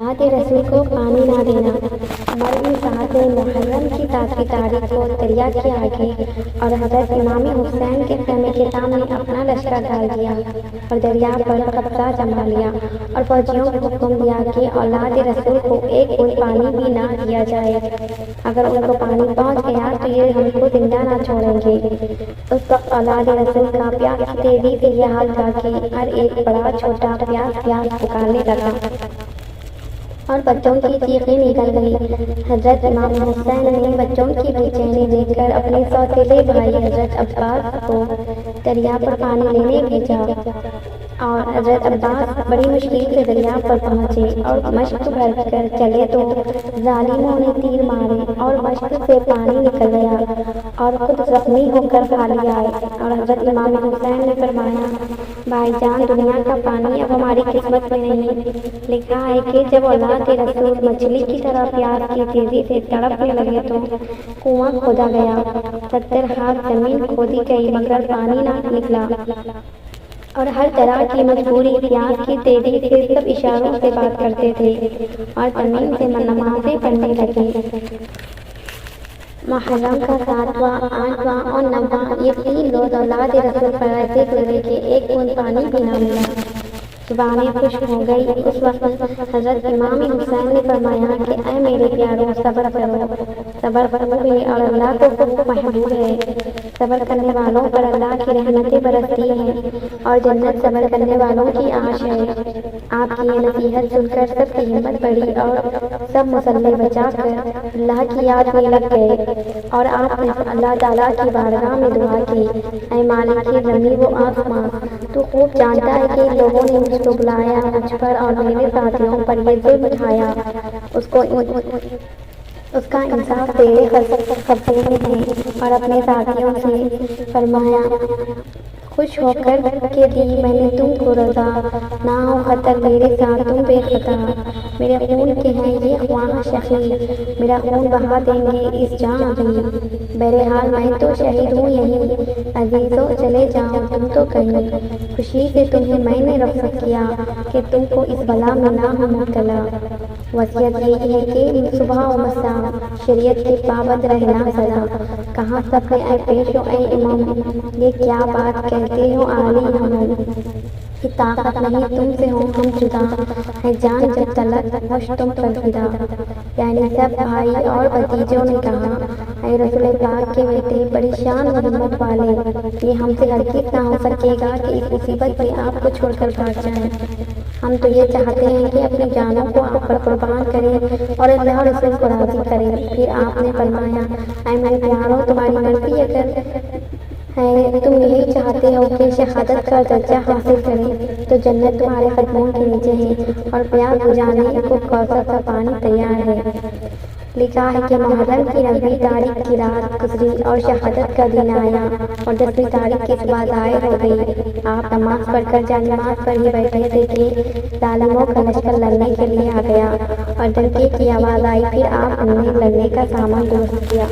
हाथ रसूल को पानी ना देना। मरहूम साहब मुहर्रम की तारीख को दरिया के आगे और हजरत इमाम हुसैन के खेमे के सामने अपना लश्कर डाल दिया और दरिया पर कब्जा जमा लिया और फौजियों को हुक्म दिया कि औलाद रसूल को एक बूंद पानी भी ना दिया जाए। अगर उनको पानी पहुंच गया तो ये हमको जिंदा ना छोड़ेंगे। उस वक्त औलाद रसूल का प्यास की तेजी से यह हाल था कि हर एक बड़ा छोटा प्यास पुकारने लगा और बच्चों की चीखें निकल गई। हजरत इमाम हुसैन ने बच्चों की बेचैनी देखकर अपने सौतेले भाई हजरत अब्बास को दरिया पर पानी लेने भेजा और हजरत अब्बास बड़ी मुश्किल से दरिया पर पहुंचे और मश्क भर कर चले तो जालिमों ने तीर मारे और मश्क से पानी निकल गया और खुद जख्मी होकर खाली आए। और हजरत इमाम हुसैन ने फरमाया, भाईजान, दुनिया का पानी अब हमारी किस्मत में नहीं। लिखा है कि जब औलाद रसूल मछली की तरह प्यास की तेजी से तड़पने लगे तो कुआं खोदा गया। 70 हाथ जमीन खोदी गई मगर पानी ना निकला और हर तरह की मजबूरी प्यास की तेजी से सब इशारों से बात करते थे और जमीन से नमाजें पढ़ने लगे। मुहर्रम का 7वां, 8वां और 9वां ये 3 रोज औलाद रसूल पर ऐसे गुजरे कि एक बूंद पानी भी ना मिला। जुबानें खुश्क हो गई। उस वक्त हजरत इमाम हुसैन ने फरमाया कि ऐ मेरे प्यारों, सब्र करो। सब्र महबूब है और अल्लाह को खूब महबूब है। सब्र करने वालों पर अल्लाह की रहमतें बरसती हैं और जन्नत सब्र करने वालों की आश है। आपकी ये नसीहत सुनकर सबकी हिम्मत बढ़ी और सब मुसल्ले बचाकर अल्लाह की याद में लग गए और आपने अल्लाह ताला की बारगाह में दुआ की, ऐ मालिक ज़मीन व आसमां, तू खूब जानता है कि लोगों ने मुझको बुलाया, मुझ पर और मेरे साथियों पर ये जुल्म उठाया, उसका इंसाफ तेरे कब्जे में है। और अपने साथियों से फरमाया, खुश होकर के दी मैंने तुमको रजा, ना हो खतर मेरे साथ तुम बेखता। मेरे खून के हैं ये ख्वाह शहीद, मेरा खून बहा देंगे इस जान भी। बहरहाल मैं तो शहीद हूँ यहीं, अजीजों चले जाओ तुम तो कहीं। खुशी से तुम्हें मैंने रखा किया कि तुमको इस बला में ना हो मुब्तला। वसीयत यही है कि सुबह व मसा शरीयत के पाबंद रहना सदा। कहाँ सब ऐ पेशो ऐ इमाम, ये क्या बात कहते हो आली हम कि ताकत नहीं तुमसे हो हम जुदा, है जान जब तलक होश तुम पर फिदा। यानी सब भाई और भतीजों ने कहा, ऐ रसूल पाक के बेटे, बड़ी शान व हिम्मत वाले, ये हमसे हरगिज़ ना हो सकेगा कि इस मुसीबत में आपको छोड़कर भाग जाएं। हम तो ये चाहते हैं कि अपनी जानों को आप पर कुर्बान करें और अल्लाह रसूल को राज़ी करें। फिर आपने फरमाया, ऐ मेरे प्यारों, तुम्हारी मर्जी अगर है तुम यही चाहते हो कि शहादत का दर्जा हासिल करें तो जन्नत तुम्हारे कदमों के नीचे है और प्यास बुझाने को कौसर का पानी तैयार है। लिखा है कि मुहर्रम की 9वीं तारीख की रात गुजरी और शहादत का दिन आया और 10वीं तारीख की सुबह ज़ाहिर हो गई। आप नमाज पढ़कर जानिमाज़ पर ही बैठे थे कि जालिमों का लश्कर लड़ने के लिए आ गया और डंके की आवाज़ आई। फिर आप उन्हें लड़ने का सामान दुरुस्त किया।